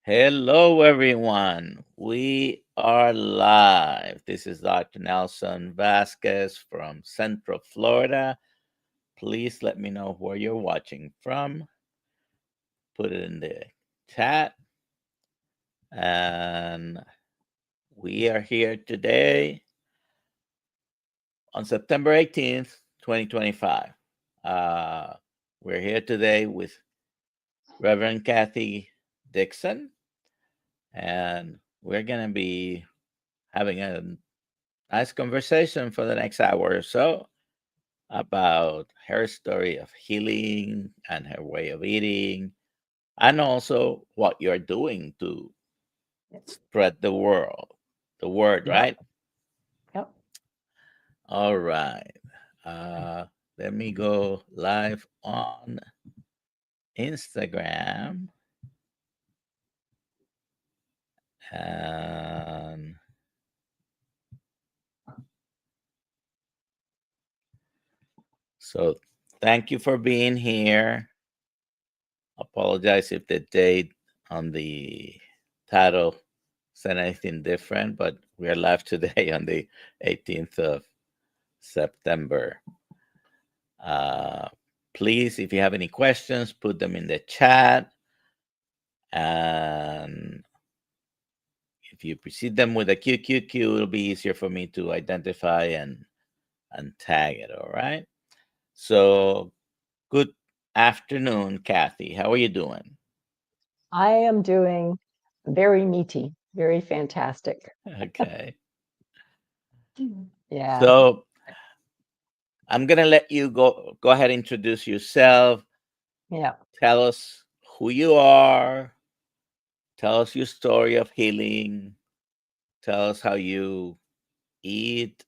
Hello, everyone. We are live. This is Dr. Nelson Vasquez from Central Florida. Please let me know where you're watching from. Put it in the chat. And we are here today on September 18th, 2025. Uh, we're here today with Reverend Cathy Dickson, and we're going to be having a nice conversation for the next hour or so about her story of healing and her way of eating, and also what you're doing to spread the word, Yep. right? Yep. All right. Uh, Let me go live on Instagram. And so thank you for being here. Apologize if the date on the title said anything different, but we are live today on the 18th of September. Uh, Please, if you have any questions, put them in the chat. And if you precede them with a QQQ, it'll be easier for me to identify and tag it. All right. So, good afternoon, Cathy. How are you doing? I am doing very meaty, very fantastic. Okay. Yeah. So, I'm gonna let you go ahead and introduce yourself. Yeah. Tell us who you are. Tell us your story of healing. Tell us how you eat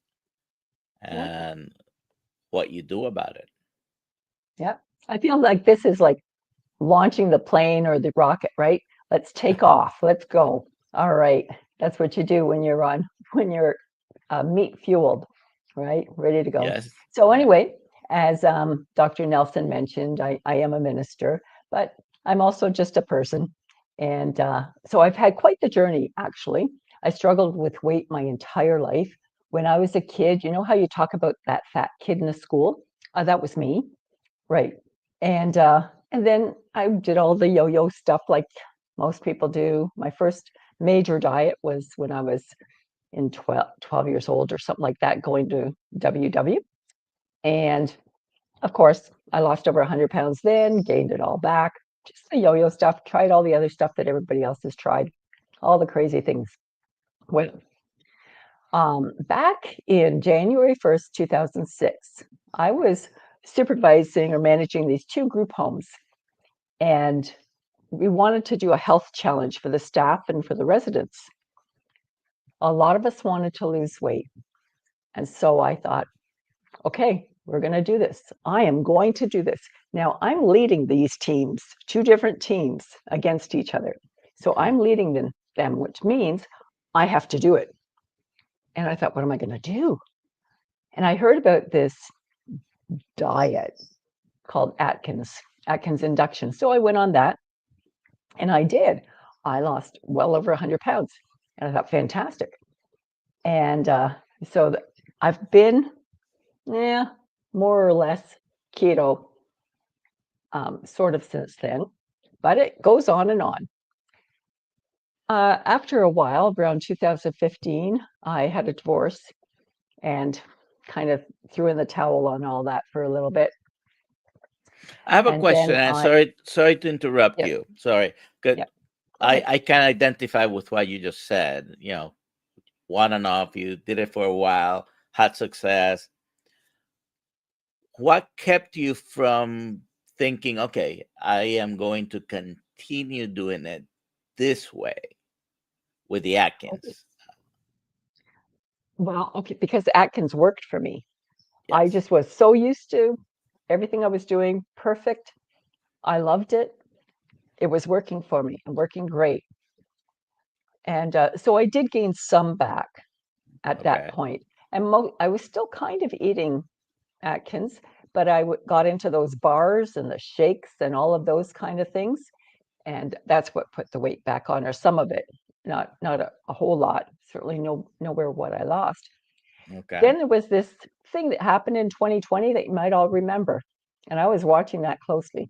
Yeah. and what you do about it. Yeah. I feel like this is like launching the plane or the rocket, right? Let's take off. Let's go. All right. That's what you do when you're meat fueled, right? Ready to go. Yes. So Yeah. anyway, as Dr. Nelson mentioned, I am a minister, but I'm also just a person. And so I've had quite the journey, actually. I struggled with weight my entire life. When I was a kid, you know how you talk about that fat kid in the school? That was me, right? And then I did all the yo-yo stuff like most people do. My first major diet was when I was in 12 years old or something like that, going to WW. And of course, I lost over 100 pounds then, gained it all back. Just the yo yo stuff, tried all the other stuff that everybody else has tried, all the crazy things. When, Back in January 1st, 2006, I was supervising or managing these two group homes. And we wanted to do a health challenge for the staff and for the residents. A lot of us wanted to lose weight. And so I thought, okay, we're going to do this. I am going to do this. Now I'm leading these teams, two different teams against each other. So Mhm. I'm leading them, which means I have to do it. And I thought, what am I going to do? And I heard about this diet called Atkins induction. So I went on that and I did. I lost well over 100 pounds. And I thought, fantastic. And so I've been, yeah, more or less keto sort of since then, but it goes on and on. After a while, around 2015, I had a divorce and kind of threw in the towel on all that for a little bit. I have a And question, then and sorry to interrupt yeah, you. Sorry. Good. yeah, go ahead. I can identify with what you just said. On and off. You did it for a while, had success. What kept you from thinking, okay, I am going to continue doing it this way with the Okay. Atkins? Well, okay, because Atkins worked for me. I Yes. just was so used to everything I was doing perfect. I loved it. It was working for me and working great. And so I did gain some back at that Okay. point. And I was still kind of eating Atkins, but got into those bars and the shakes and all of those kind of things. and that's what put the weight back on, or some of it, not a whole lot. Certainly nowhere what I lost. Okay. Then there was this thing that happened in 2020 that you might all remember, and I was watching that closely,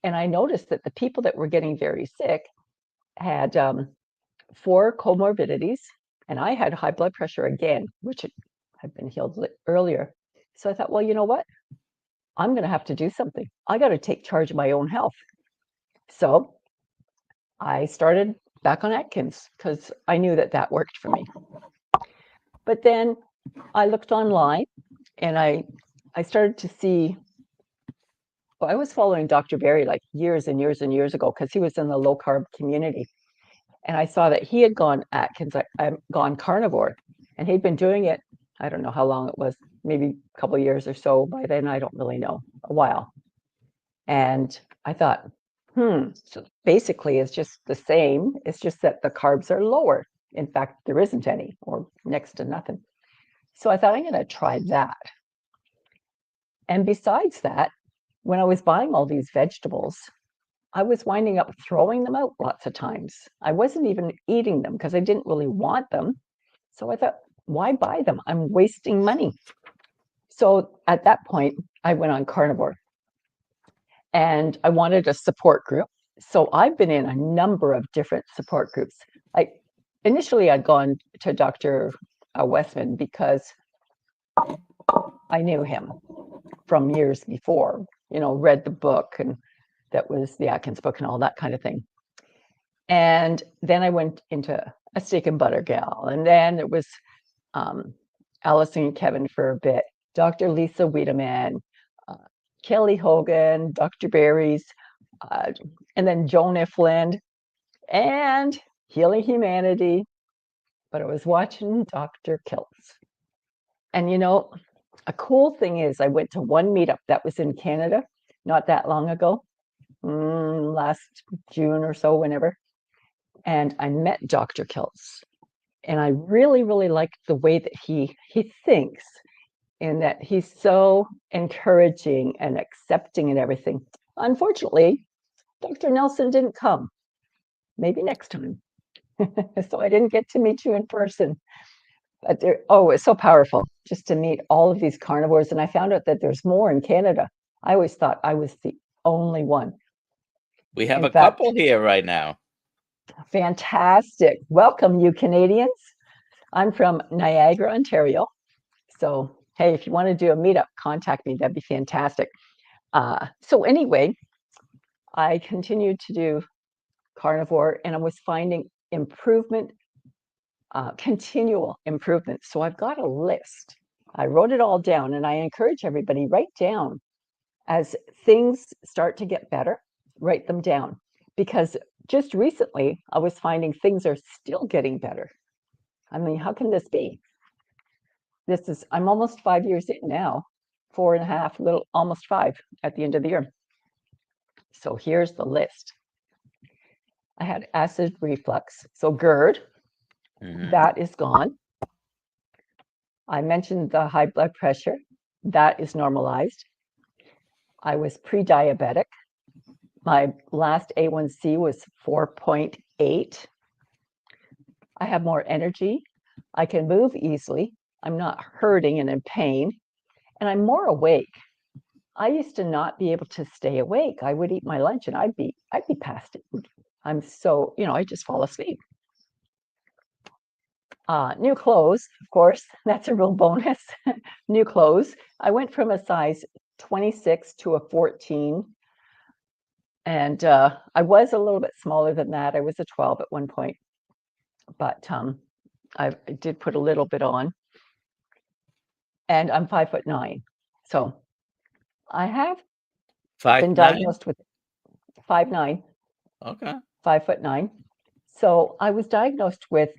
and I noticed that the people that were getting very sick had 4 comorbidities, and I had high blood pressure again, which had been healed earlier. So I thought, well, you know what? I'm going to have to do something. I got to take charge of my own health. So I started back on Atkins because I knew that that worked for me. But then I looked online and I started to see. Well, I was following Dr. Berry like years and years and years ago because he was in the low carb community, and I saw that he had gone Atkins, gone carnivore, and he'd been doing it. I don't know how long it was, maybe a couple of years or so. By then, I don't really know, a while. And I thought, so basically it's just the same. It's just that the carbs are lower. In fact, there isn't any or next to nothing. So I thought I'm going to try that. And besides that, when I was buying all these vegetables, I was winding up throwing them out lots of times. I wasn't even eating them because I didn't really want them. So I thought, why buy them? I'm wasting money. So at that point, I went on carnivore and I wanted a support group. So I've been in a number of different support groups. Initially I'd gone to Dr. Westman because I knew him from years before, read the book, and that was the Atkins book and all that kind of thing. And then I went into a steak and butter gal, and then it was Allison and Kevin for a bit, Dr. Lisa Wiedemann, Kelly Hogan, Dr. Berry's, and then Joan Ifland, and Healing Humanity. But I was watching Dr. Kiltz. And a cool thing is I went to one meetup that was in Canada not that long ago, last June or so, whenever. And I met Dr. Kiltz. And I really, really liked the way that he thinks, and that he's so encouraging and accepting and everything. Unfortunately, Dr. Nelson didn't come. Maybe next time. So I didn't get to meet you in person. But it's so powerful just to meet all of these carnivores. And I found out that there's more in Canada. I always thought I was the only one. We have In a fact, couple here right now. Fantastic. Welcome, you Canadians. I'm from Niagara, Ontario. So, hey, if you want to do a meetup, contact me. That'd be fantastic. So anyway, I continued to do carnivore, and I was finding improvement, continual improvement. So I've got a list. I wrote it all down, and I encourage everybody, write down as things start to get better, write them down. Because just recently, I was finding things are still getting better. I mean, how can this be? I'm almost 5 years in now, 4.5, almost 5 at the end of the year. So here's the list. I had acid reflux, so GERD, that is gone. I mentioned the high blood pressure, that is normalized. I was pre-diabetic. My last A1C was 4.8. I have more energy. I can move easily. I'm not hurting and in pain, and I'm more awake. I used to not be able to stay awake. I would eat my lunch and I'd be past it. I'm so, I just fall asleep. New clothes, of course, that's a real bonus. New clothes. I went from a size 26 to a 14. And I was a little bit smaller than that. I was a 12 at one point. But I did put a little bit on. And I'm 5'9". So I have been 5'9"? diagnosed with 5'9". Okay. 5'9". So I was diagnosed with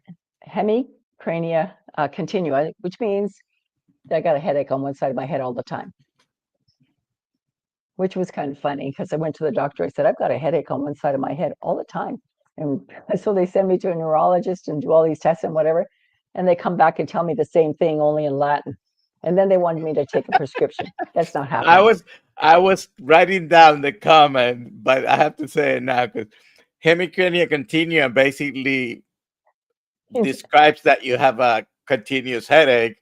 hemicrania continua, which means I got a headache on one side of my head all the time, which was kind of funny because I went to the doctor. I said, I've got a headache on one side of my head all the time. And so they send me to a neurologist and do all these tests and whatever. And they come back and tell me the same thing, only in Latin. And then they wanted me to take a prescription. That's not happening. I was writing down the comment, but I have to say it now because hemicrania continua basically describes that you have a continuous headache,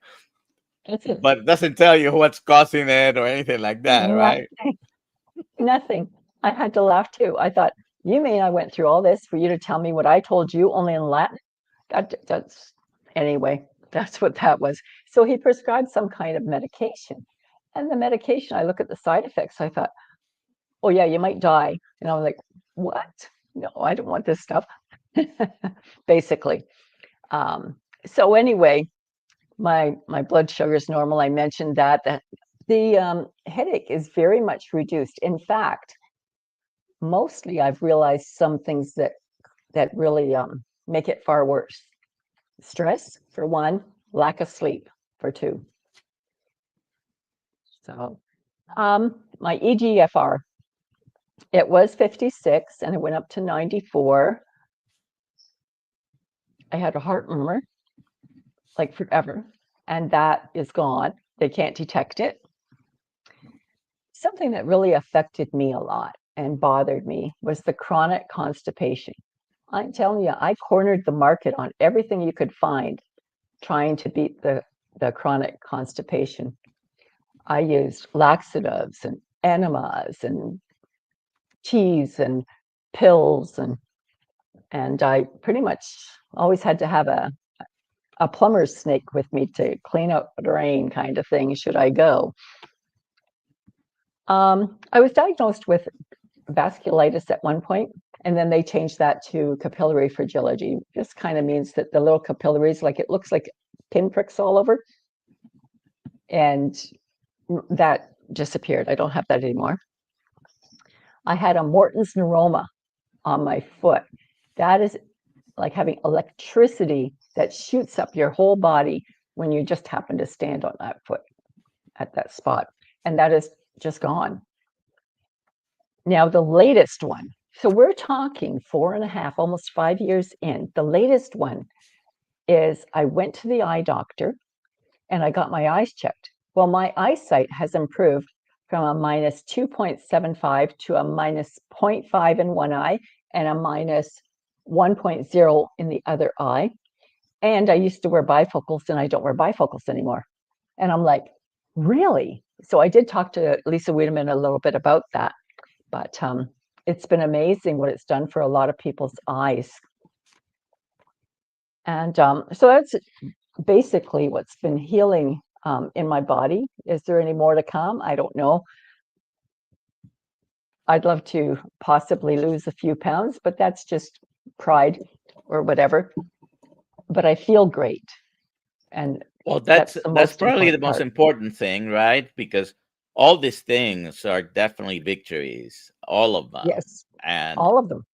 That's it. but it doesn't tell you what's causing it or anything like that, right? Nothing. Nothing. I had to laugh too. I thought, you mean I went through all this for you to tell me what I told you only in Latin? That's anyway, that's what that was. So he prescribed some kind of medication. And the medication, I look at the side effects. I thought, oh yeah, you might die. And I was like, what? No, I don't want this stuff. Basically. So anyway, my blood sugar is normal. I mentioned that the headache is very much reduced. In fact, mostly I've realized some things that really make it far worse. Stress for one, lack of sleep for two. So my EGFR, it was 56 and it went up to 94. I had a heart murmur like forever, and that is gone. They can't detect it. Something that really affected me a lot and bothered me was the chronic constipation. I'm telling you, I cornered the market on everything you could find trying to beat the chronic constipation. I used laxatives and enemas and teas and pills and I pretty much always had to have a plumber's snake with me to clean out the drain kind of thing should I go. I was diagnosed with vasculitis at one point, and then they changed that to capillary fragility. This kind of means that the little capillaries, like it looks like pinpricks all over, and that disappeared. I don't have that anymore. I had a Morton's neuroma on my foot. That is like having electricity that shoots up your whole body when you just happen to stand on that foot at that spot. And that is just gone. Now, the latest one. So we're talking 4.5, almost 5 years in. The latest one is I went to the eye doctor and I got my eyes checked. Well, my eyesight has improved from a minus 2.75 to a minus 0.5 in one eye and a minus 1.0 in the other eye. And I used to wear bifocals and I don't wear bifocals anymore. And I'm like, really? So I did talk to Lisa Wiedemann a little bit about that, but it's been amazing what it's done for a lot of people's eyes. And so that's basically what's been healing in my body. Is there any more to come? I don't know. I'd love to possibly lose a few pounds, but that's just pride or whatever. But I feel great. And well, that's probably the most part. important thing, right? Because all these things are definitely victories, all of them. Yes, And all of them.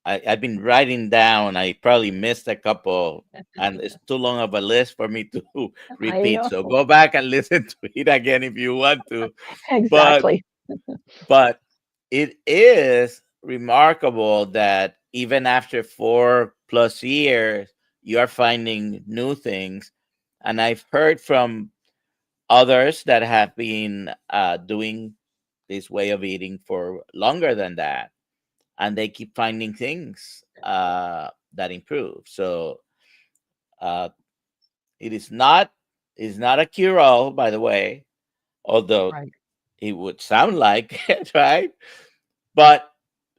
I've been writing down. I probably missed a couple, and it's too long of a list for me to repeat. So go back and listen to it again if you want to. Exactly. But it is remarkable that even after 4+ years, you are finding new things. And I've heard from others that have been doing this way of eating for longer than that, and they keep finding things that improve. So it is not a cure-all, by the way, although it would sound like it, right? But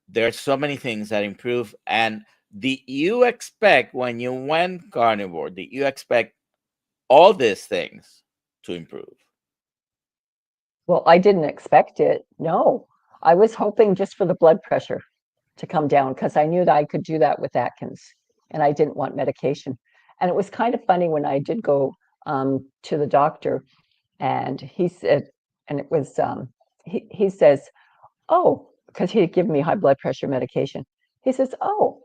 there are so many things that improve. And did you expect when you went carnivore, did you expect all these things to improve? Well, I didn't expect it. No, I was hoping just for the blood pressure to come down because I knew that I could do that with Atkins and I didn't want medication. And it was kind of funny when I did go to the doctor and he said, and it was, he says, oh, because he had given me high blood pressure medication. He says, oh,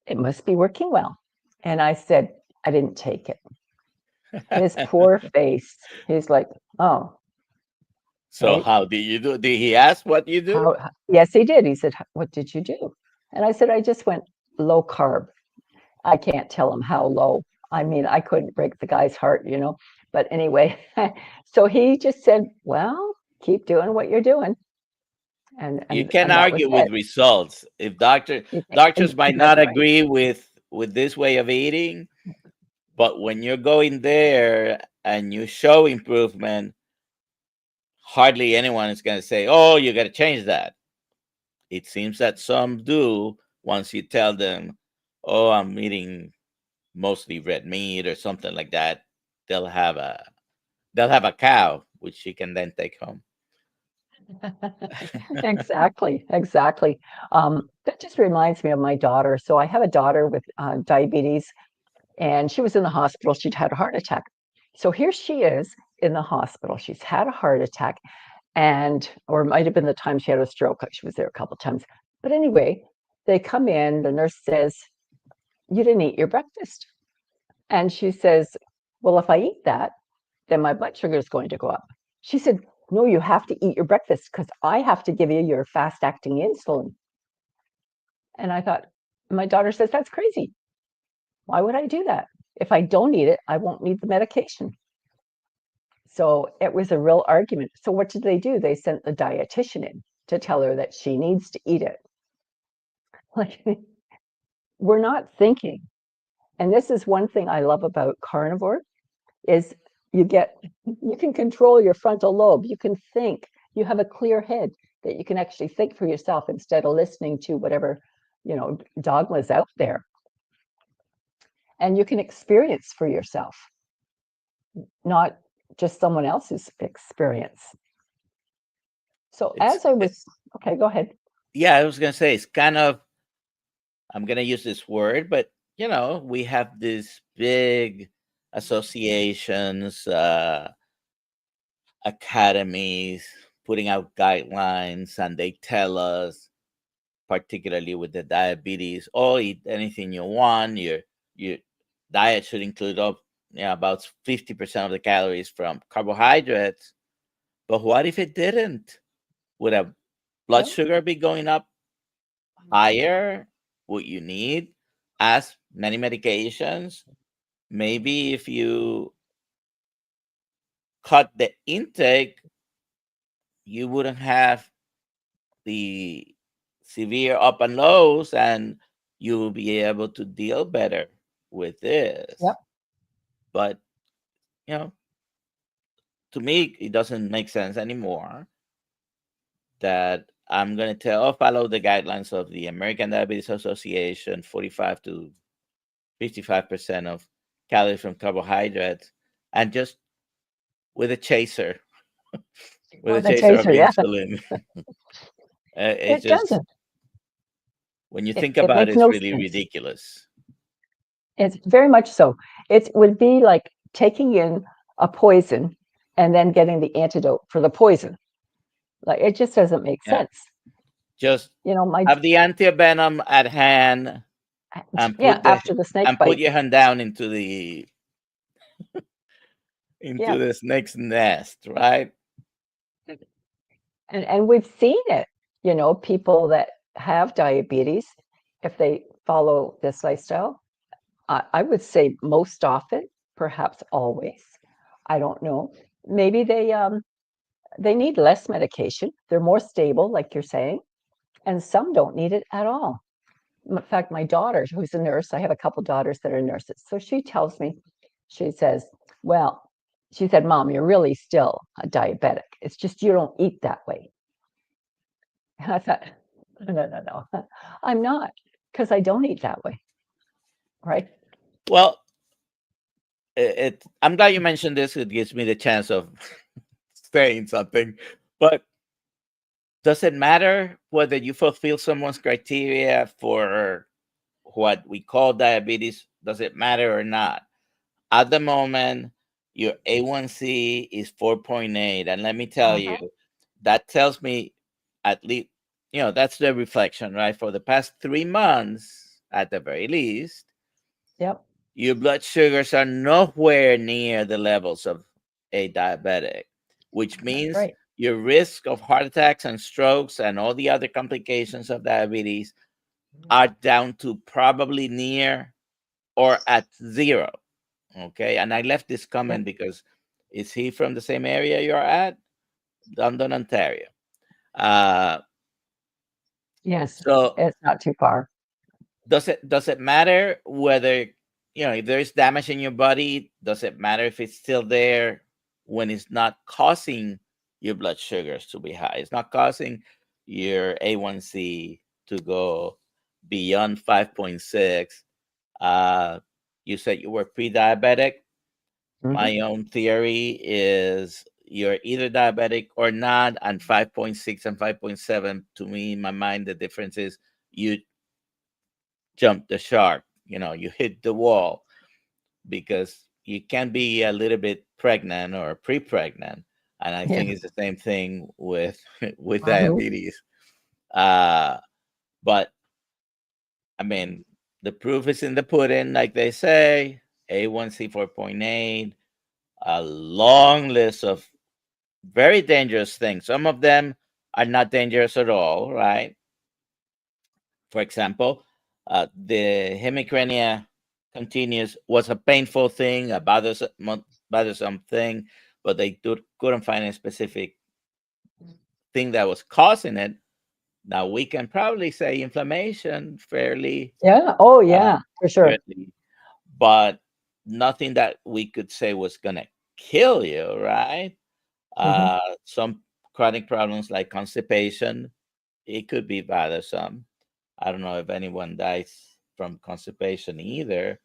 it must be working well. And I said, I didn't take it. His poor face. He's like, oh. So right? How did you do? Did he ask what you do? Yes, he did. He said, what did you do? And I said, I just went low carb. I can't tell him how low. I mean, I couldn't break the guy's heart, you know. But anyway, so he just said, well, keep doing what you're doing. You can and that was argue with it. results. If doctors might That's not right. agree with this way of eating, but when you're going there and you show improvement, hardly anyone is going to say, "Oh, you got to change that." It seems that some do once you tell them, "Oh, I'm eating mostly red meat or something like that." They'll have a they'll have a cow which she can then take home. Exactly, exactly. That just reminds me of my daughter. So I have a daughter with diabetes, and she was in the hospital. She'd had a heart attack. So here she is in the hospital. She's had a heart attack, or it might have been the time she had a stroke. She was there a couple times. But anyway, they come in. The nurse says, "You didn't eat your breakfast," and she says, "Well, if I eat that, then my blood sugar is going to go up." She said, "No, you have to eat your breakfast because I have to give you your fast acting insulin." And I thought, my daughter says, "That's crazy. Why would I do that? If I don't eat it, I won't need the medication." So it was a real argument. So what did they do? They sent the dietitian in to tell her that she needs to eat it. Like, we're not thinking. And this is one thing I love about carnivore is you can control your frontal lobe. You can think. You have a clear head that you can actually think for yourself instead of listening to whatever, dogmas out there. And you can experience for yourself, not just someone else's experience. So It's as I was, okay, go ahead. yeah, I was gonna say it's kind of, I'm gonna use this word, but we have these big associations, academies putting out guidelines, and they tell us, particularly with the diabetes, oh, eat anything you want. Your diet should include about 50% of the calories from carbohydrates. But what if it didn't? Would a blood Yep. sugar be going up higher? Would you need as many medications? Maybe if you cut the intake, you wouldn't have the severe up and lows, and you will be able to deal better with this. Yep. But, you know, to me, it doesn't make sense anymore that I'm going to tell, oh, follow the guidelines of the American Diabetes Association, 45 to 55% of calories from carbohydrates, and just with a chaser, with a With a chaser of chaser, yeah. insulin. It's It just, doesn't. when you It, think it about it, makes it's no really sense. ridiculous. It's very much so. It would be like taking in a poison and then getting the antidote for the poison. Like it just doesn't make Yeah. sense. Just My have the antivenom at hand, and yeah, after the snake put bite. your hand down into the Yeah. snake's nest, right? And we've seen it, people that have diabetes, if they follow this lifestyle, I would say most often, perhaps always. I don't know. Maybe they need less medication. They're more stable, like you're saying, and some don't need it at all. In fact, my daughter, who's a nurse, I have a couple daughters that are nurses. So she tells me, she says, well, she said, "Mom, you're really still a diabetic. It's just you don't eat that way." And I thought, no, no, no, no, I'm not, because I don't eat that way, right? Well, I'm glad you mentioned this. It gives me the chance of saying something. But does it matter whether you fulfill someone's criteria for what we call diabetes? Does it matter or not? At the moment, your A1C is 4.8. And let me tell you, Uh-huh. that tells me, at least, that's the reflection, right? For the past 3 months, at the very least, Yep, your blood sugars are nowhere near the levels of a diabetic, which that's means right. your risk of heart attacks and strokes and all the other complications of diabetes are down to probably near or at zero. Okay. And I left this Yep. comment because, is he from the same area you're at? London, Ontario. Uh, Yes, So it's not too far. does it matter whether, if there is damage in your body? Does it matter if it's still there when it's not causing your blood sugars to be high? It's not causing your A1C to go beyond 5.6. uh you said you were pre-diabetic. Hmm. My own theory is you're either diabetic or not, and 5.6 and 5.7, to me, in my mind, the difference is you jump the shark, you hit the wall, because you can be a little bit pregnant or pre-pregnant. And I Yeah. think it's the same thing with with Hmm. diabetes. uh but I mean, the proof is in the pudding, like they say. A1C 4.8, a long list of very dangerous things. Some of them are not dangerous at all, right? For example, the hemicrania continuous was a painful thing, a bothersome thing, but they couldn't find a specific thing that was causing it. Now we can probably say inflammation Yeah. Oh, uh, yeah, for sure. fairly, but nothing that we could say was gonna kill you, right? Hmm. Some chronic problems like constipation, it could be bothersome. I don't know if anyone dies from constipation either,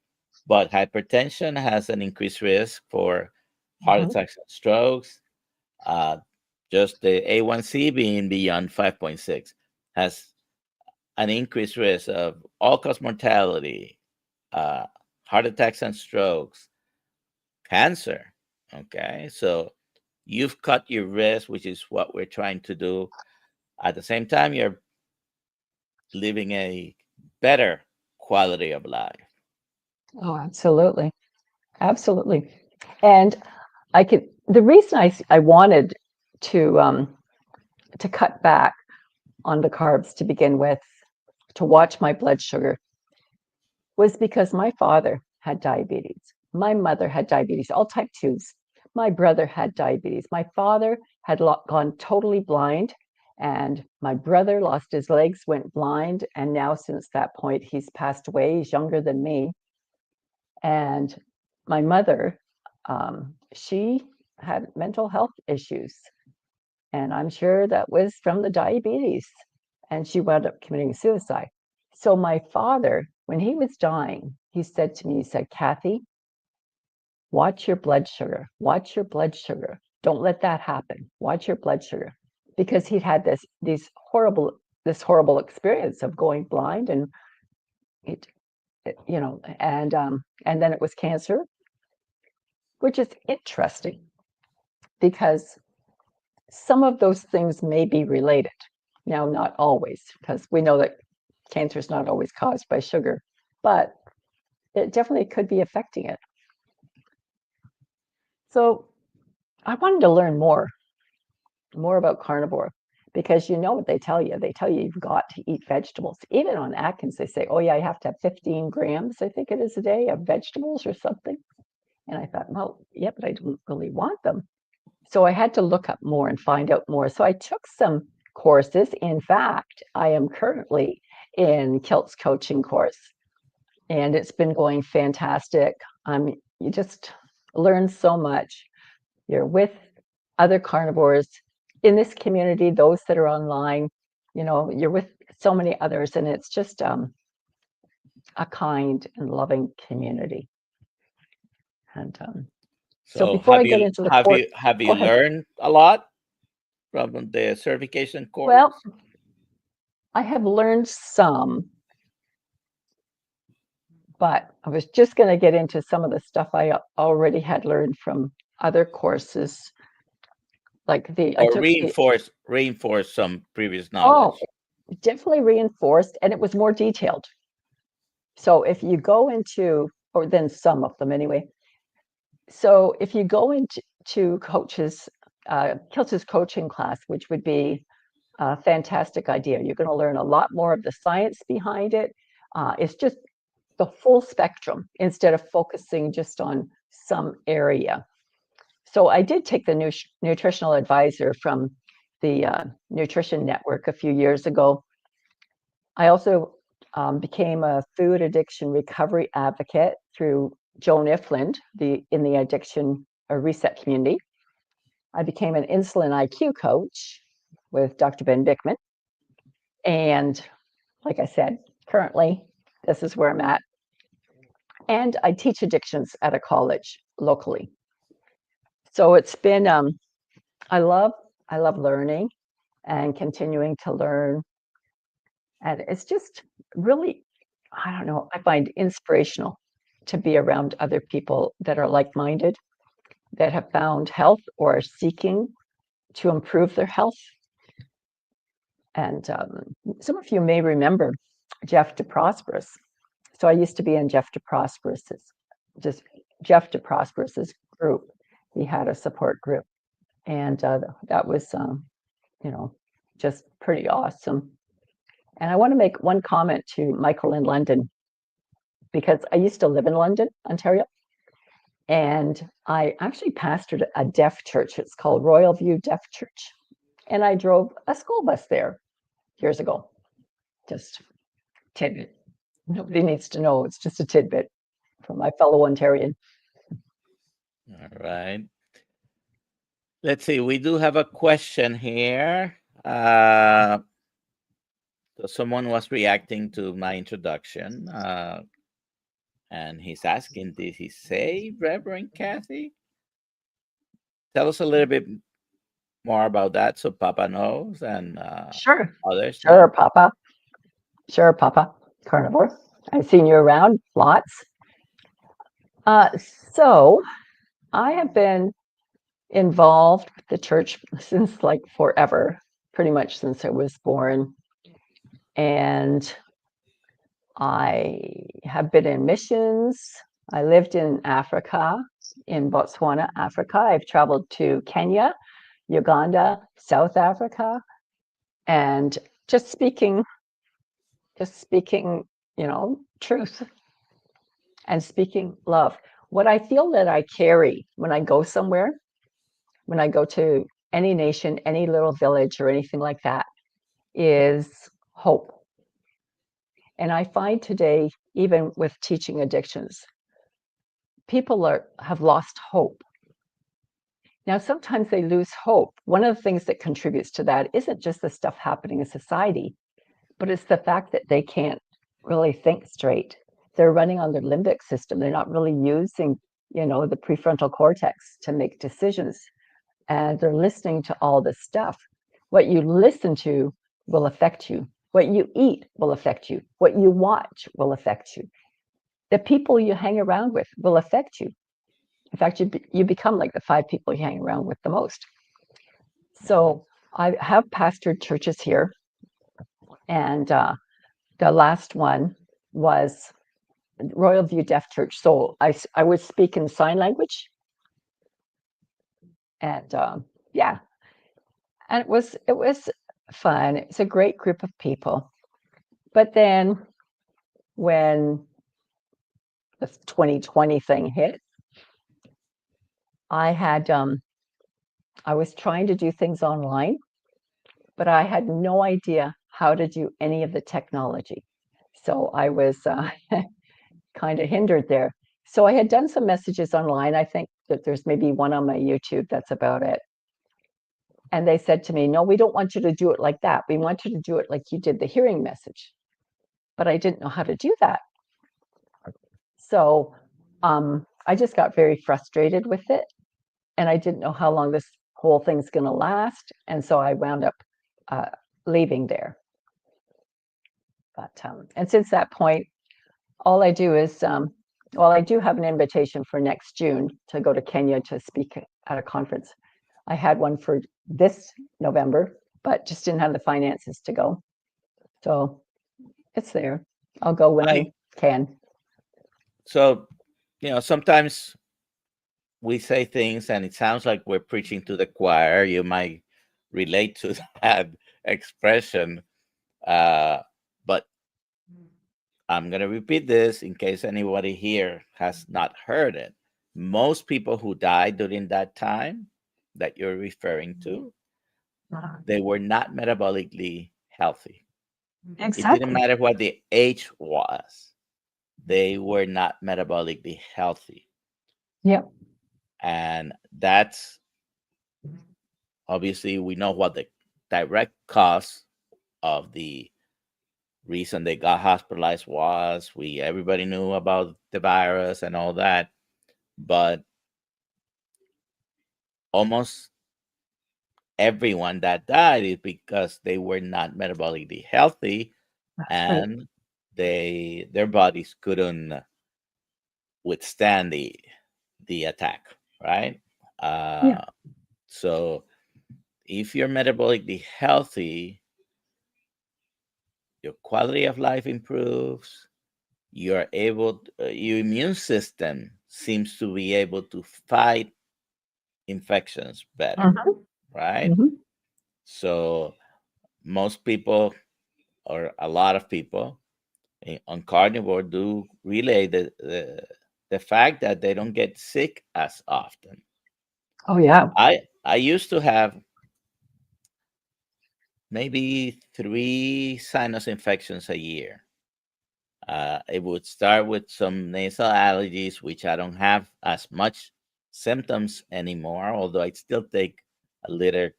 but hypertension has an increased risk for heart Hmm. attacks and strokes. Uh, just the A1C being beyond 5.6 has an increased risk of all cause mortality, uh, heart attacks and strokes, cancer. Okay, so you've cut your risk, which is what we're trying to do. At the same time, you're living a better quality of life. Oh, absolutely. Absolutely. And the reason I wanted to, to cut back on the carbs to begin with, to watch my blood sugar, was because my father had diabetes. My mother had diabetes, all type 2s. My brother had diabetes. My father had gone totally blind, and my brother lost his legs, went blind, and now since that point, he's passed away. He's younger than me. And my mother, she had mental health issues, and I'm sure that was from the diabetes. And she wound up committing suicide. So my father, when he was dying, he said to me, he said, Cathy, watch your blood sugar. Watch your blood sugar. Don't let that happen. Watch your blood sugar. Because he'd had this horrible experience of going blind, and it, and then it was cancer, which is interesting because some of those things may be related. Now, not always, because we know that cancer is not always caused by sugar, but it definitely could be affecting it. So I wanted to learn more about carnivore, because you know what they tell you. They tell you you've got to eat vegetables. Even on Atkins, they say, oh, yeah, you have to have 15 grams, I think it is, a day of vegetables or something. And I thought, well, yeah, but I don't really want them. So I had to look up more and find out more. So I took some courses. In fact, I am currently in Kiltz coaching course, and it's been going fantastic. You just learn so much. You're with other carnivores in this community, those that are online. You're with so many others, and it's just a kind and loving community. And so So before I get into the course, have go you ahead. learned a lot from the certification Well, course? I have learned some, but I was just going to get into some of the stuff I already had learned from other courses. Like I Or took reinforce some previous oh, knowledge? definitely reinforced, and it was more detailed. So if you go into, or then some of them anyway. So if you go into Kiltz's coaching class, which would be a fantastic idea, you're going to learn a lot more of the science behind it. It's just the full spectrum instead of focusing just on some area. So I did take the nutritional advisor from the Nutrition Network a few years ago, I also became a food addiction recovery advocate through Joan Ifland in the addiction reset community. I became an insulin IQ coach with Dr. Ben Bickman. And like I said, currently, this is where I'm at. And I teach addictions at a college locally. So it's been, I love learning and continuing to learn. And it's just really, I don't know, I find inspirational to be around other people that are like-minded, that have found health or are seeking to improve their health. And some of you may remember Jeff DeProsperous. So I used to be in Jeff DeProsperous's group. He had a support group, and that was, just pretty awesome. And I want to make one comment to Michael in London, because I used to live in London, Ontario, and I actually pastored a deaf church. It's called Royal View Deaf Church, and I drove a school bus there years ago. Just tidbit. Nobody needs to know. It's just a tidbit from my fellow Ontarian. All right. Let's see. We do have a question here. So someone was reacting to my introduction, and he's asking, did he say Reverend Cathy? Tell us a little bit more about that so Papa knows and Sure. others Sure, know. Papa. Sure, Papa. Carnivore. I've seen you around lots. So I have been involved with the church since like forever, pretty much since I was born. And I have been in missions. I lived in Africa, in Botswana, Africa. I've traveled to Kenya, Uganda, South Africa, and just speaking, truth and speaking love. What I feel that I carry when I go somewhere, when I go to any nation, any little village or anything like that, is hope. And I find today, even with teaching addictions, people have lost hope. Now, sometimes they lose hope. One of the things that contributes to that isn't just the stuff happening in society, but it's the fact that they can't really think straight. They're running on their limbic system. They're not really using, the prefrontal cortex to make decisions. And they're listening to all this stuff. What you listen to will affect you. What you eat will affect you. What you watch will affect you. The people you hang around with will affect you. In fact, you become like the 5 people you hang around with the most. So I have pastored churches here, and the last one was Royal View Deaf Church. So I would speak in sign language, and yeah, and it was fun. It's a great group of people. But then when the 2020 thing hit, I was trying to do things online, but I had no idea how to do any of the technology. So I was kind of hindered there. So I had done some messages online. I think that there's maybe one on my YouTube. That's about it. And they said to me, no, we don't want you to do it like that. We want you to do it like you did the hearing message. But I didn't know how to do that. So I just got very frustrated with it. And I didn't know how long this whole thing's going to last. And so I wound up leaving there. But and since that point, all I do is, I do have an invitation for next June to go to Kenya to speak at a conference. I had one for this November, but just didn't have the finances to go. So it's there. I'll go when I can. So, sometimes we say things and it sounds like we're preaching to the choir. You might relate to that expression. But I'm going to repeat this in case anybody here has not heard it. Most people who died during that time that you're referring to, they were not metabolically healthy. It didn't Exactly. matter what the age was, they were not metabolically healthy. Yeah. And that's obviously, we know what the direct cause of the reason they got hospitalized was. Everybody knew about the virus and all that, but almost everyone that died is because they were not metabolically healthy, That's right. and their bodies couldn't withstand the attack, right? Yeah. So if you're metabolically healthy, your quality of life improves. You're able, your immune system seems to be able to fight infections better, Hmm. right? Hmm. So most people, or a lot of people on carnivore, do relay the fact that they don't get sick as often. Oh, yeah. I used to have maybe 3 sinus infections a year. It would start with some nasal allergies, which I don't have as much symptoms anymore, although I still take a little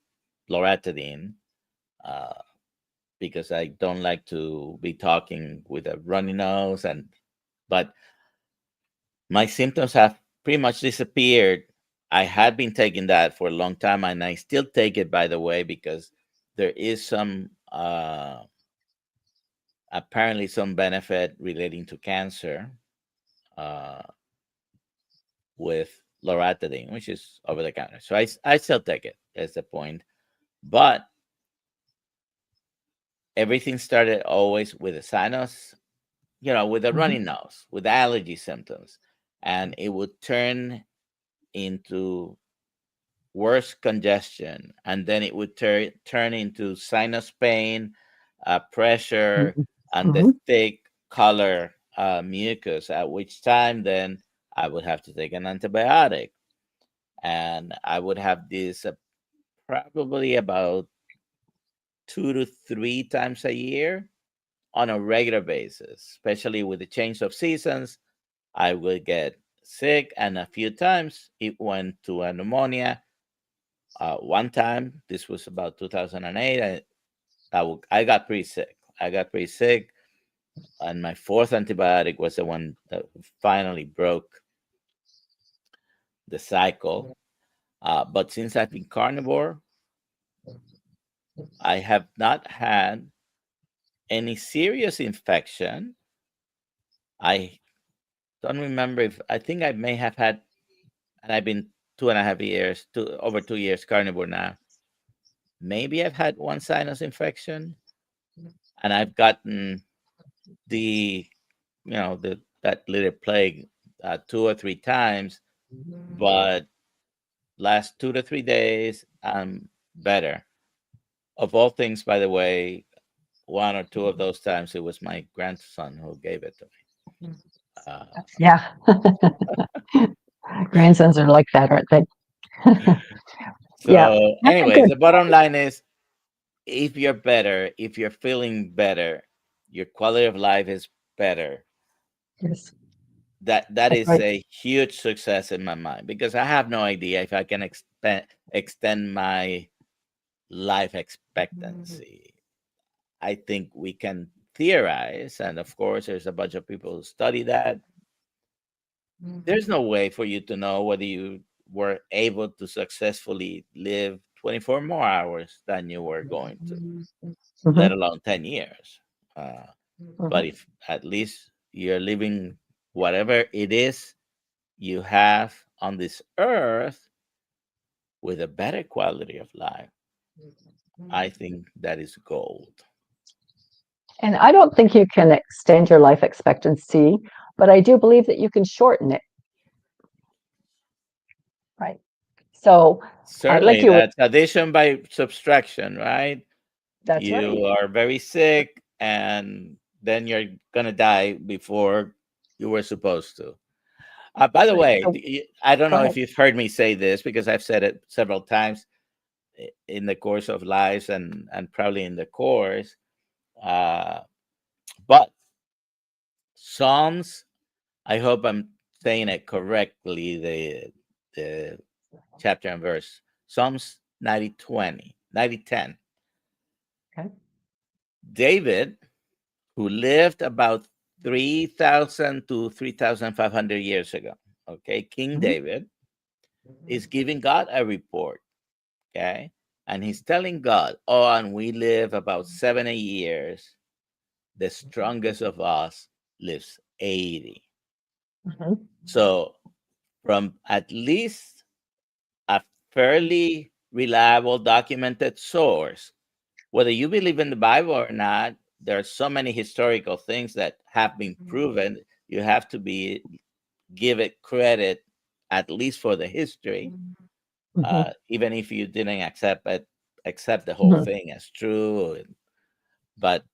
loratadine, uh, because I don't like to be talking with a runny nose. But my symptoms have pretty much disappeared. I had been taking that for a long time, and I still take it, by the way, because there is some apparently some benefit relating to cancer, uh, with loratadine, which is over the counter. So I still take it. That's the point. But everything started always with a sinus, with a Hmm. runny nose, with allergy symptoms, and it would turn into worse congestion, and then it would turn into sinus pain, pressure, and the Hmm. thick color mucus. At which time, then I would have to take an antibiotic, and I would have this probably about 2 to 3 times a year on a regular basis, especially with the change of seasons. I would get sick, and a few times it went to a pneumonia. One time, this was about 2008, I got pretty sick. I got pretty sick, and my fourth antibiotic was the one that finally broke the cycle. But since I've been carnivore, I have not had any serious infection. I don't remember if I think I may have had, and I've been 2.5 years, over 2 years carnivore now. Maybe I've had one sinus infection, and I've gotten the, that little plague 2 or 3 times. But last 2 to 3 days, I'm better. Of all things, by the way, one or two of those times it was my grandson who gave it to me. Yeah. Grandsons are like that, aren't they? Yeah. So, Okay, anyways, good. the bottom line is, if you're better, if you're feeling better, your quality of life is better. Yes, That that's is right. a huge success in my mind, because I have no idea if I can extend my life expectancy. I think we can theorize, and of course, there's a bunch of people who study that. There's no way for you to know whether you were able to successfully live 24 more hours than you were going to, let Hmm. alone 10 years. Uh, but Hmm. if at least you're living whatever it is you have on this earth with a better quality of life, I think that is gold. And I don't think you can extend your life expectancy, but I do believe that you can shorten it, right? So, like Certainly, you were, that's addition by subtraction, right? that's right. You are very sick, and then you're gonna die before you were supposed to. By That's the right. way, So, I don't go know ahead. if you've heard me say this, because I've said it several times in the course of lives, and probably in the course. Uh, but Psalms, I hope I'm saying it correctly, the chapter and verse. Psalms 90:10. Okay. David, who lived about 3,000 to 3,500 years ago, okay, King Mhm. David is giving God a report, okay? And he's telling God, oh, and we live about 70 years. The strongest of us lives 80. Mhm. So, from at least a fairly reliable, documented source, whether you believe in the Bible or not, there are so many historical things that have been proven. You have to be give it credit, at least for the history, Mhm. even if you didn't accept the whole Mhm. thing as true. But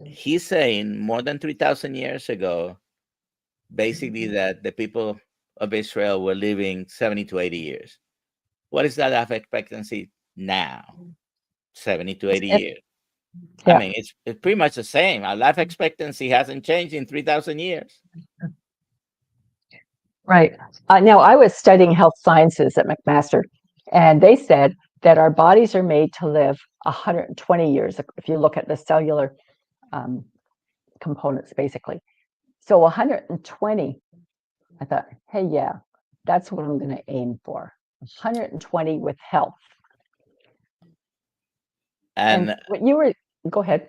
he's saying more than 3,000 years ago, basically that the people of Israel were living 70 to 80 years. What is that life expectancy now? 70 to 80 It- years. I yeah. mean, it's pretty much the same. Our life expectancy hasn't changed in 3,000 years. Right. Now, I was studying health sciences at McMaster, and they said that our bodies are made to live 120 years if you look at the cellular um, components, basically. So 120, I thought, hey, yeah, that's what I'm going to aim for. 120 with health. And And what you were, go ahead.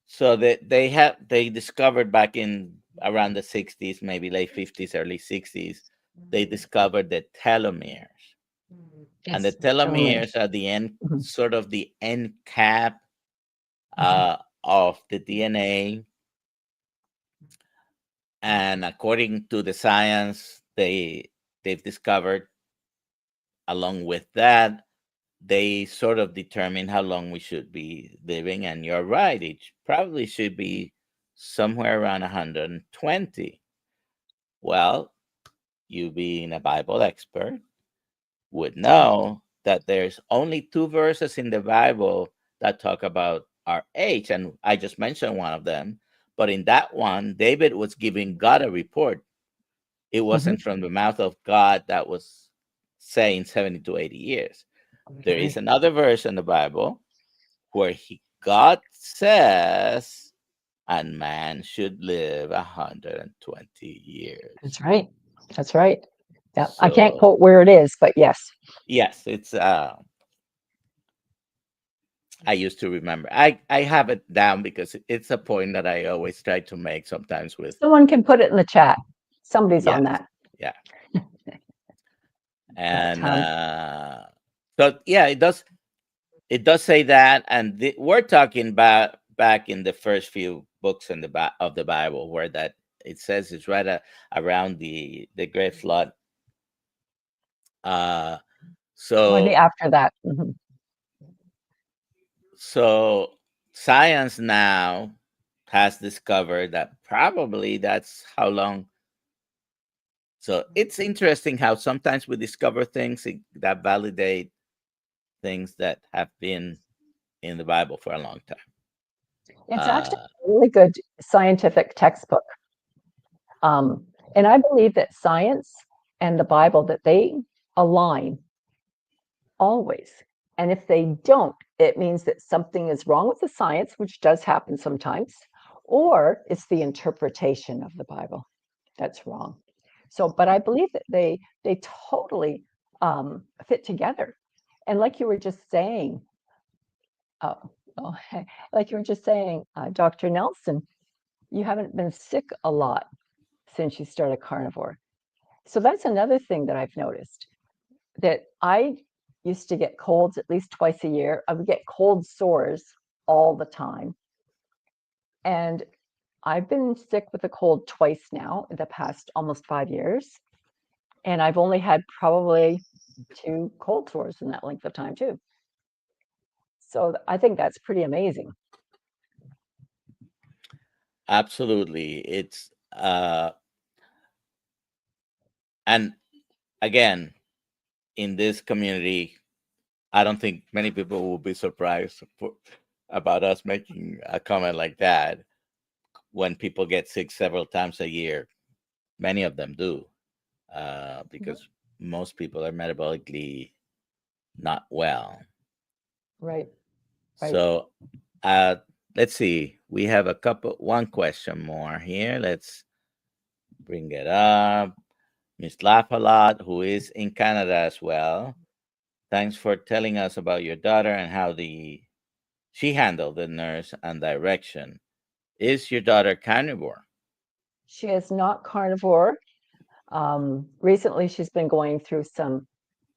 so they discovered back in around the 60s, maybe late 50s, early 60s, they discovered the telomeres. And the Yes, telomeres. telomeres are the end, Mhm. sort of the end cap of the DNA. And according to the science, they've discovered, along with that, they sort of determine how long we should be living. And you're right, it probably should be somewhere around 120. Well, you being a Bible expert would know that there's only two verses in the Bible that talk about our age. And I just mentioned one of them. But in that one, David was giving God a report. It Mhm. wasn't from the mouth of God that was saying 70 to 80 years. There is Right. another verse in the Bible where God says, and man should live 120 That's years. right. That's right. Yeah, I can't So quote where it is, but yes. yes, it's I used to remember. I have it down because it's a point that I always try to make sometimes with Someone can put it in the chat. Somebody's on yes, that. yeah. But And so yeah, it does say that, and we're talking about back in the first few books in of the Bible, where that it says it's right around the Great Flood. Uh, only so after that. Mhm. so science now has discovered that probably that's how long. So it's interesting how sometimes we discover things that validate things that have been in the Bible for a long time. It's actually Uh, a really good scientific textbook. Um, and I believe that science and the Bible that they align always. And if they don't, it means that something is wrong with the science, which does happen sometimes, or it's the interpretation of the Bible that's wrong. So, but I believe that they totally fit together. And like you were just saying, oh, oh, like you were just saying, Dr. Nelson, you haven't been sick a lot since you started carnivore. So that's another thing that I've noticed, that I used to get colds at least twice a year. I would get cold sores all the time. And I've been sick with a cold twice now in the past almost 5 years. And I've only had probably 2 cold sores in that length of time, too. So I think that's pretty amazing. Absolutely. It's and again, in this community, I don't think many people will be surprised about us making a comment like that when people get sick several times a year. Many of them do, because most people are metabolically not well. Right, right. So, uh, let's see. We have one question more here. Let's bring it up. Miss Laugh a Lot, who is in Canada as well. Thanks for telling us about your daughter and how she handled the nurse and direction. Is your daughter carnivore? She is not carnivore. Recently, she's been going through some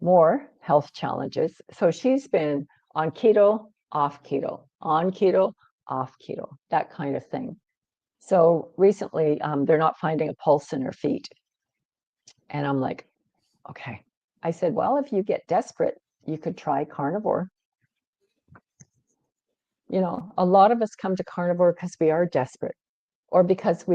more health challenges. So she's been on keto, off keto, on keto, off keto, that kind of thing. So recently, they're not finding a pulse in her feet. And I'm like, okay. I said, well, if you get desperate, you could try carnivore. You know, a lot of us come to carnivore because we are desperate or because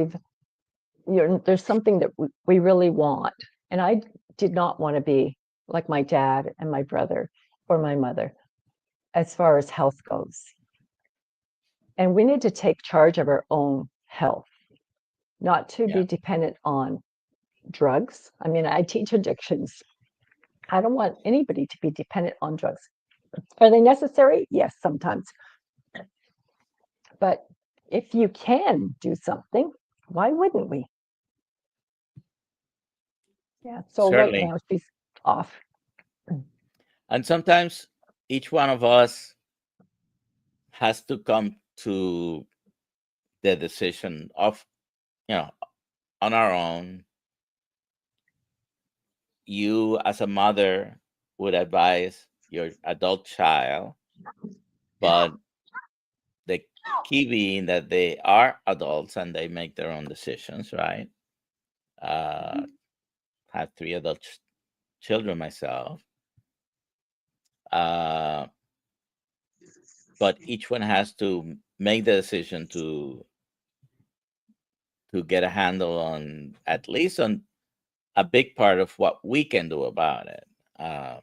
there's something that we really want. And I did not want to be like my dad and my brother or my mother as far as health goes. And we need to take charge of our own health, not to Yeah, be dependent on drugs. I mean, I teach addictions. I don't want anybody to be dependent on drugs. Are they necessary? Yes, sometimes. But if you can do something, why wouldn't we? Yeah. So right certainly. now she's off. And sometimes each one of us has to come to the decision of, you know, on our own. You, as a mother, would advise your adult child, but the key being that they are adults and they make their own decisions, right? Uh, have three adult children myself, uh, but each one has to make the decision to get a handle on at least on a big part of what we can do about it. Uh,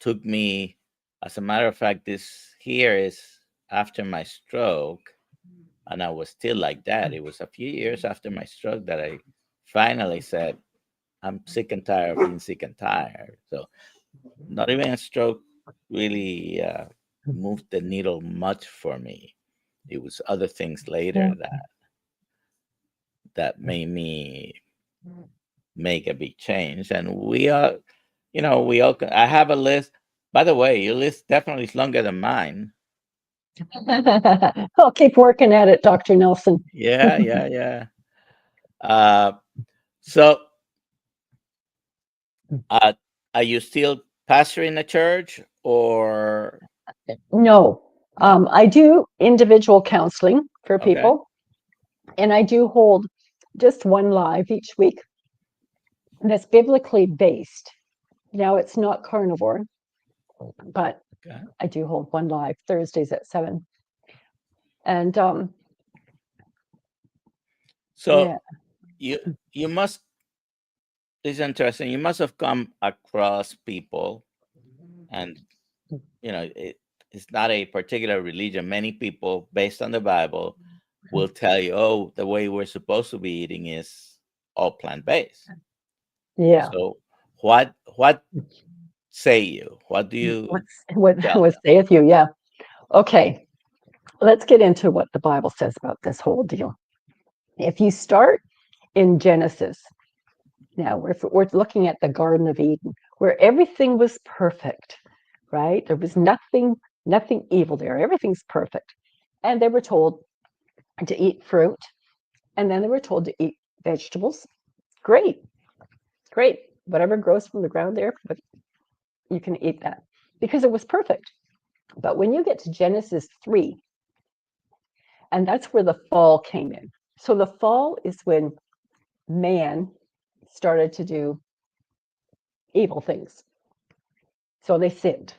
Took me, as a matter of fact, this here is after my stroke, and I was still like that. It was a few years after my stroke that I finally said, I'm sick and tired of being sick and tired. So, not even a stroke really moved the needle much for me. It was other things later Yeah. that made me make a big change. And we are, we all. I have a list. By the way, your list definitely is longer than mine. I'll keep working at it, Dr. Nelson. Yeah, yeah, yeah. Uh, so, uh, are you still pastoring the church or No, no? I do individual counseling for Okay, people, and I do hold just one live each week that's biblically based. Now, it's not carnivore, but okay. I do hold one live Thursdays at 7. And So yeah, you you must. It's interesting. You must have come across people, and it's not a particular religion. Many people, based on the Bible, will tell you, "Oh, the way we're supposed to be eating is all plant based." yeah. So, what say you? What do you tell What them? saith you? Yeah. Okay. Let's get into what the Bible says about this whole deal. If you start in Genesis, now we're looking at the Garden of Eden, where everything was perfect, right? There was nothing evil there. Everything's perfect. And they were told to eat fruit, and then they were told to eat vegetables. Great, great. Whatever grows from the ground there, but you can eat that because it was perfect. But when you get to Genesis 3, and that's where the fall came in. So the fall is when man started to do evil things. So they sinned.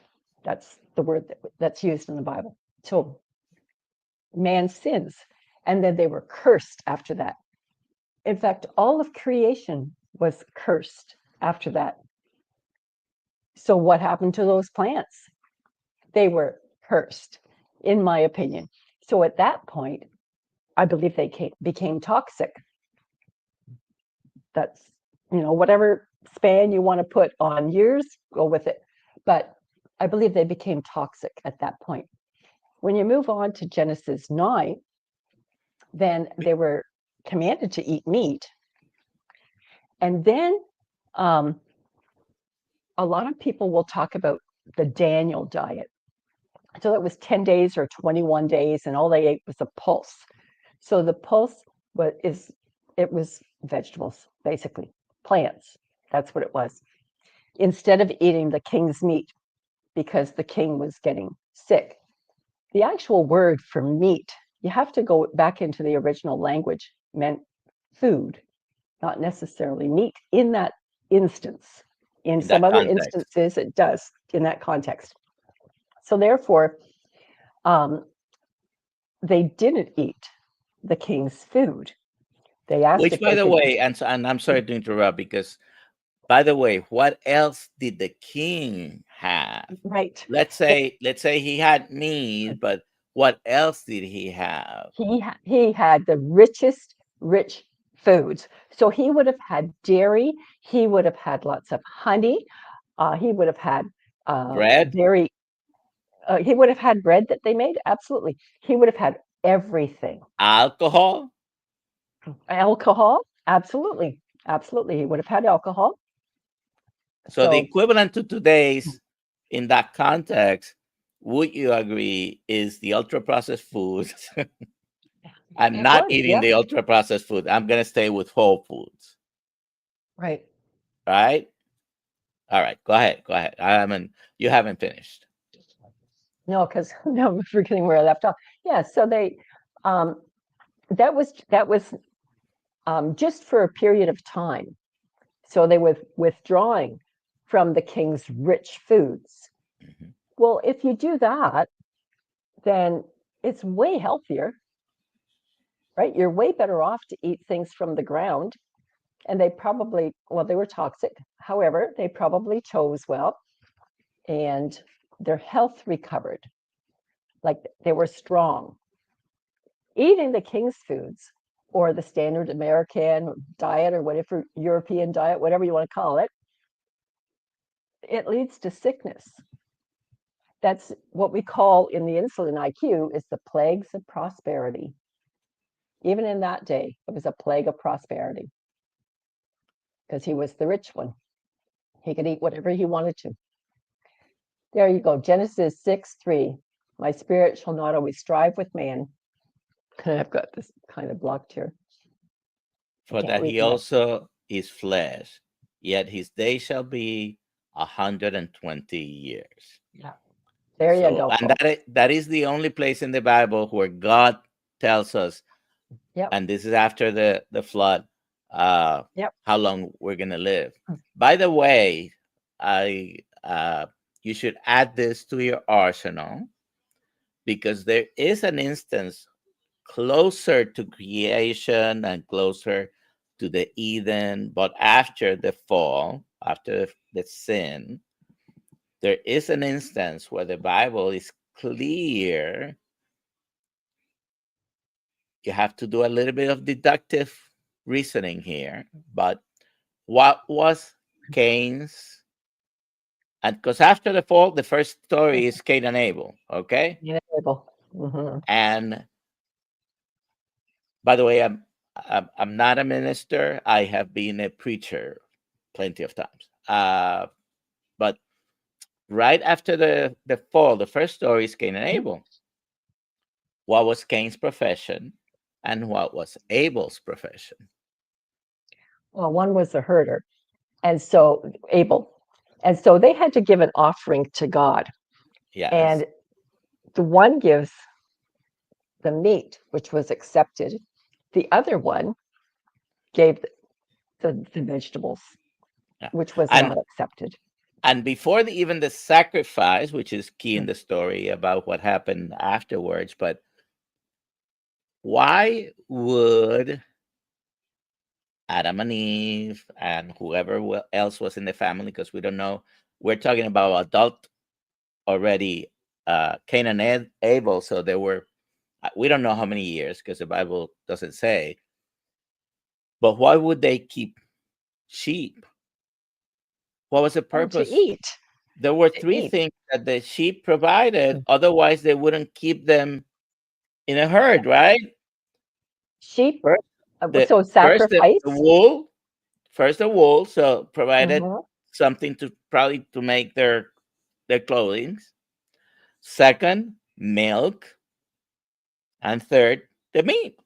That's the word that's used in the Bible. So man sins, and then they were cursed after that. In fact, all of creation was cursed after that. So what happened to those plants? They were cursed. in my opinion. So at that point, I believe they became toxic. That's, whatever span you want to put on years, go with it. But I believe they became toxic at that point. When you move on to Genesis 9, then they were commanded to eat meat. And then um, a lot of people will talk about the Daniel diet. So it was 10 days or 21 days, and all they ate was a pulse. So the pulse was vegetables, basically, plants. That's what it was. Instead of eating the king's meat, because the king was getting sick. The actual word for meat, you have to go back into the original language, meant food, not necessarily meat in that instance. In in some that other context. instances, it does in that context. So therefore, um, they didn't eat the king's food. They asked Which, if by they the could. way, and I'm sorry to interrupt, because, by the way, what else did the king have? Right. Let's say he had meat, but what else did he have? He had the rich foods. So he would have had dairy. He would have had lots of honey. He would have had Bread, very. He would have had bread that they made. Absolutely. He would have had everything. alcohol. Alcohol. Absolutely. Absolutely. He would have had alcohol. So the So equivalent to today's, in that context, would you agree, is the ultra processed foods? I'm it not was. eating Yeah. the ultra processed food. I'm gonna stay with whole foods, Right. right? All right, go ahead. Go ahead. You haven't finished. No, because no, I'm forgetting where I left off. Yeah. So um, that was just for a period of time. So they were withdrawing from the king's rich foods. Mhm. Well, if you do that, then it's way healthier, right? You're way better off to eat things from the ground. And they were toxic. However, they probably chose well and their health recovered. Like they were strong. Eating the king's foods or the standard American diet or whatever European diet, whatever you want to call it, it leads to sickness. That's what we call in the insulin IQ is the plagues of prosperity. Even in that day, it was a plague of prosperity because he was the rich one. He could eat whatever he wanted to. There you go. Genesis 6:3. My spirit shall not always strive with man. I've got this kind of blocked here. I For can't that read he that. also is flesh, yet his day shall be 120 years. Yeah. There you So, go, and folks. that is the only place in the Bible where God tells us, Yep. and this is after the flood, uh, Yep. how long we're gonna live. By the way, I you should add this to your arsenal, because there is an instance closer to creation and closer to the Eden, but after the fall, after the sin, there is an instance where the Bible is clear. You have to do a little bit of deductive reasoning here, but what was Cain's? And because after the fall, the first story is Cain and Abel, okay? Mm-hmm. And by the way, I'm not a minister. I have been a preacher plenty of times. But right after the fall, the first story is Cain and Abel. What was Cain's profession, and what was Abel's profession? Well, one was a herder, and so Abel, and so they had to give an offering to God, Yes. and the one gives the meat, which was accepted. The other one gave the vegetables, Yeah. which was And not accepted. before even the sacrifice, which is key in Mm. the story about what happened afterwards, but why would Adam and Eve and whoever else was in the family, because we don't know, we're talking about adult already Cain and Abel. So there were, we don't know how many years because the Bible doesn't say. But why would they keep sheep? What was the Oh, to purpose? eat, There were to three eat. things that the sheep provided. Otherwise, they wouldn't keep them in a Yeah. herd, right? Sheep, First, the so first the sacrifice. wool, first the wool, so provided Mhm. something to probably to make their clothing. Second, milk, and third, the meat.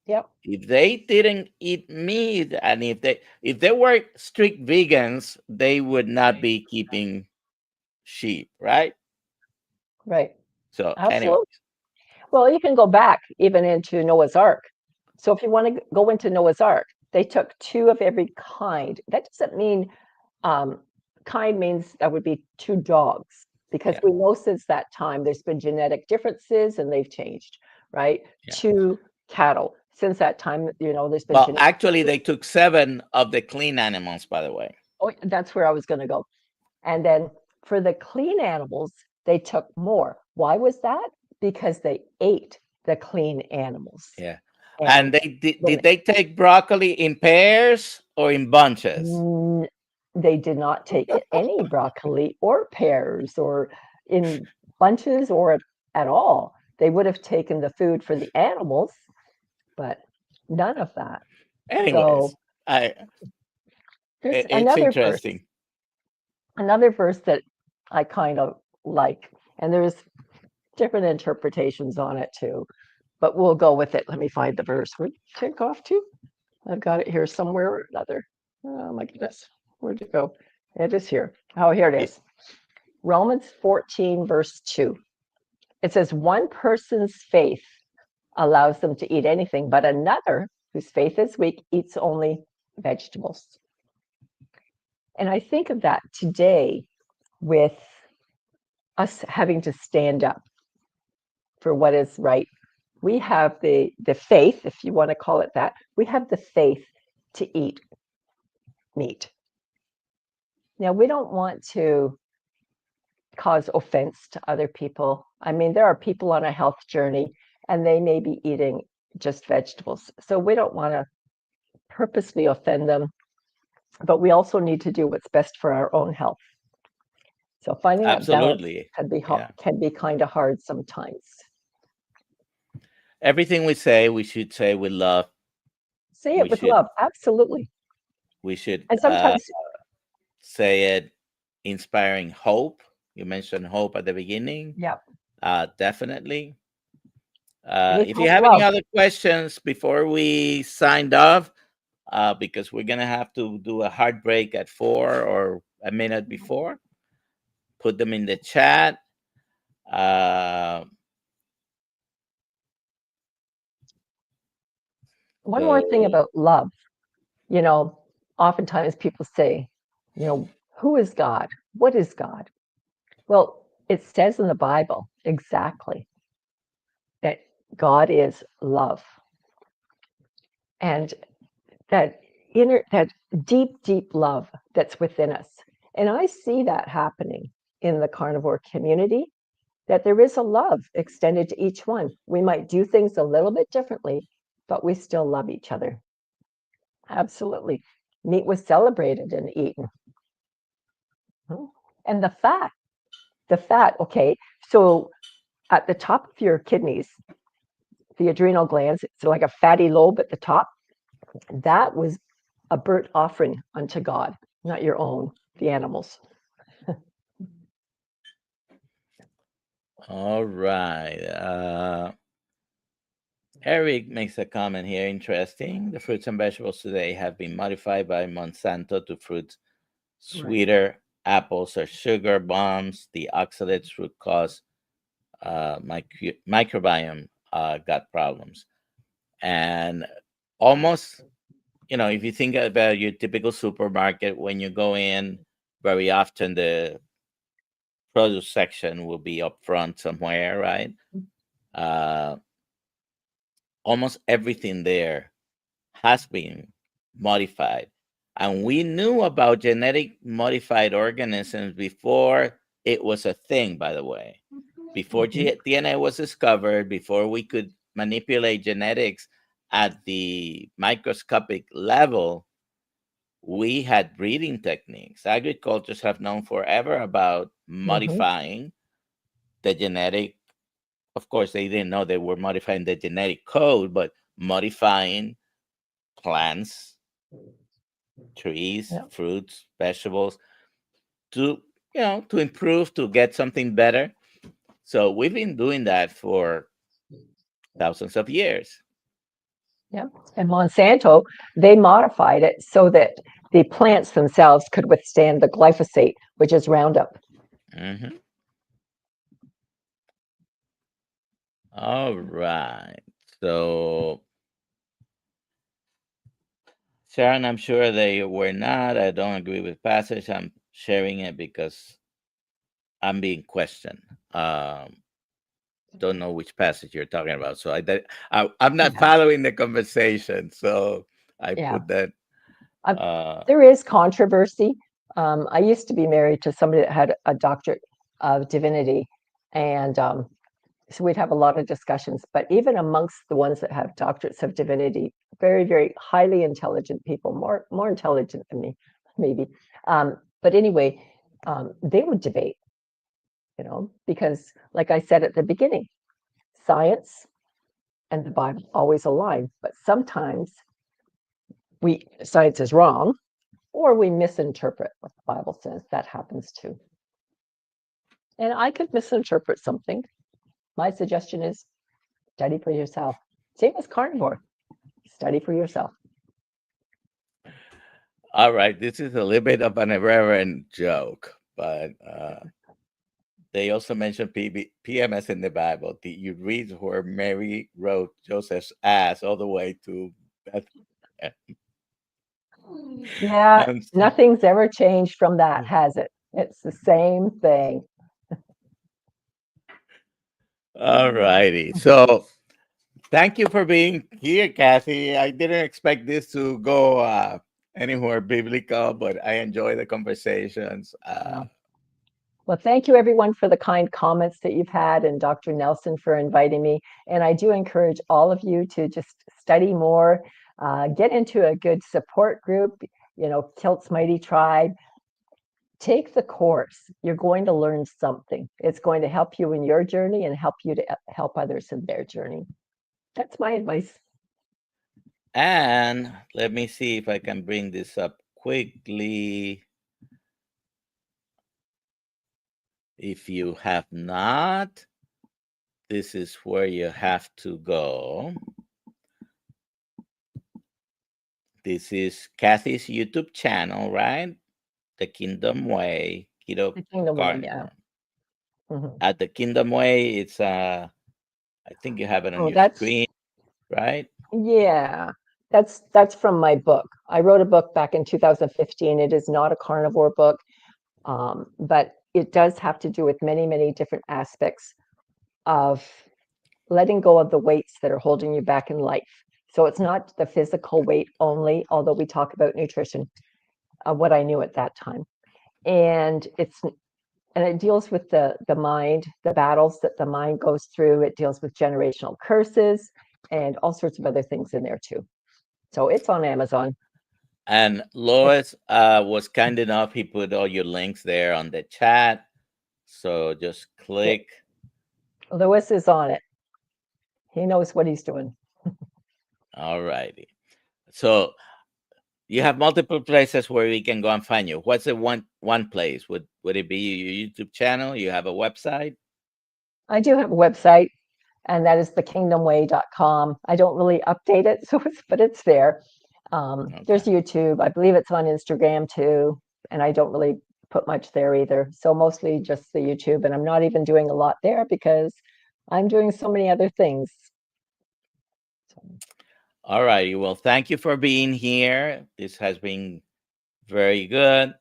Yep. If they didn't eat meat, and if they were strict vegans, they would not be keeping sheep, right? Right. So, anyways, Absolutely. Well, you can go back even into Noah's Ark. So if you want to go into Noah's Ark, they took two of every kind. That doesn't mean um, kind means that would be two dogs, because yeah, we know since that time there's been genetic differences and they've changed, right? yeah. Two cattle. Since that time, there's been Well, genetic. actually, they took seven of the clean animals, by the way. Oh, that's where I was going to go. And then for the clean animals, they took more. Why was that? Because they ate the clean animals. Yeah. And And they when did they take broccoli in pairs or in bunches? mm, they did not take any broccoli or pears or in bunches or at all. They would have taken the food for the animals, but none of that. Anyways, So I there's it's interesting. another verse that I kind of like, and there's different interpretations on it too, but we'll go with it. Let me find the verse. Where'd it take off to? I've got it here somewhere or another. Oh my goodness. Where'd it go? It is here. Oh, here it It- is. Romans 14, verse 2. It says, one person's faith allows them to eat anything, but another whose faith is weak eats only vegetables. And I think of that today with us having to stand up for what is right. We have the faith, if you want to call it that, we have the faith to eat meat. Now, we don't want to cause offense to other people. I mean, there are people on a health journey and they may be eating just vegetables. So we don't want to purposely offend them, but we also need to do what's best for our own health. So finding that balance Absolutely. Yeah. can be kind of hard sometimes. Everything we say, we should say with love. Say We it with should love, absolutely. we should And sometimes, say it inspiring hope. You mentioned hope at the beginning. yeah, Definitely. with If you hope, have any love. other questions before we signed off, because we're gonna have to do a hard break at 4 or a minute before, put them in the chat. Uh, One more thing so about love, you know, oftentimes people say, who is God? What is God? Well, it says in the Bible exactly that God is love. And that deep, deep love that's within us. And I see that happening in the carnivore community, that there is a love extended to each one. We might do things a little bit differently, but we still love each other. Absolutely. Meat was celebrated and eaten. And the fat, okay. So at the top of your kidneys, the adrenal glands, it's like a fatty lobe at the top. That was a burnt offering unto God, not your own, the animals. all right. Eric makes a comment here. Interesting. The fruits and vegetables today have been modified by Monsanto to fruit Right. sweeter. Apples are sugar bombs. The oxalates would cause microbiome gut problems. And almost, if you think about your typical supermarket, when you go in, very often the produce section will be up front somewhere, right? Uh, Almost everything there has been modified. And we knew about genetic modified organisms before it was a thing, by the way. Before Mhm. DNA was discovered, before we could manipulate genetics at the microscopic level, we had breeding techniques. Agriculturists have known forever about Mhm. modifying the genetic. Of course, they didn't know they were modifying the genetic code, but modifying plants, trees, Yeah. fruits, vegetables to, to improve, to get something better. So we've been doing that for thousands of years. Yeah. And Monsanto, they modified it so that the plants themselves could withstand the glyphosate, which is Roundup. Hmm. All right. So, Sharon, I'm sure they were not. I don't agree with passage. I'm sharing it because I'm being questioned. Don't know which passage you're talking about. So I'm not Yeah. following the conversation. So I Yeah. put that. Uh, Uh, there is controversy. I used to be married to somebody that had a doctorate of divinity, and so we'd have a lot of discussions. But even amongst the ones that have doctorates of divinity, very, very highly intelligent people, more intelligent than me, maybe. But anyway, they would debate, because, like I said at the beginning, science and the Bible always align, but sometimes science is wrong or we misinterpret what the Bible says. That happens too. And I could misinterpret something. My suggestion is study for yourself. Same as carnivore. Study for yourself. all right. This is a little bit of an irreverent joke, but they also mention PMS in the Bible. You read where Mary wrote Joseph's ass all the way to Bethlehem. Yeah, And nothing's ever changed from that, has it? It's the same thing. all righty. So thank you for being here, Cathy. I didn't expect this to go anywhere biblical, but I enjoy the conversations. Yeah. Well, thank you everyone for the kind comments that you've had, and Dr. Nelson for inviting me. And I do encourage all of you to just study more, get into a good support group, Kiltz Mighty Tribe. Take the course. You're going to learn something. It's going to help you in your journey and help you to help others in their journey. That's my advice. And let me see if I can bring this up quickly. If you have not, this is where you have to go. This is Cathy's YouTube channel, right? The Kingdom Way, Keto The Kingdom Way, yeah. Carnivore. Mhm. At the Kingdom Way, it's I think you have it on Oh, your that's screen, right? yeah. That's from my book. I wrote a book back in 2015. It is not a carnivore book, but it does have to do with many, many different aspects of letting go of the weights that are holding you back in life. So it's not the physical weight only, although we talk about nutrition, what I knew at that time. And it deals with the mind, the battles that the mind goes through. It deals with generational curses and all sorts of other things in there too. So it's on Amazon. And It, Lois was kind enough. He put all your links there on the chat. So just yeah, click. Lewis is on it. He knows what he's doing. All righty. So you have multiple places where we can go and find you. What's the one place? Would it be your YouTube channel? You have a website? I do have a website, and that is thekingdomway.com. I don't really update it, but it's there. There's Okay. YouTube. I believe it's on Instagram too, and I don't really put much there either. So mostly just the YouTube, and I'm not even doing a lot there because I'm doing so many other things. So, All righty. Well, thank you for being here. This has been very good.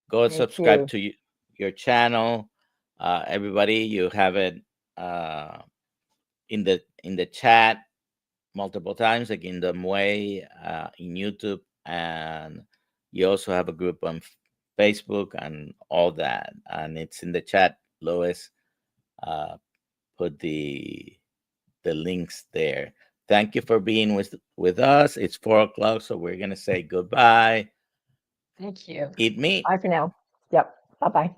Go and thank subscribe you. to your channel. Everybody, you have it uh, in the chat multiple times, like in the way in YouTube, and you also have a group on Facebook, and all that. And it's in the chat. Lois uh, put the links there. Thank you for being with us. It's 4 o'clock, so we're gonna say goodbye. Thank you. Eat meat. Bye for now. Yep. Bye-bye.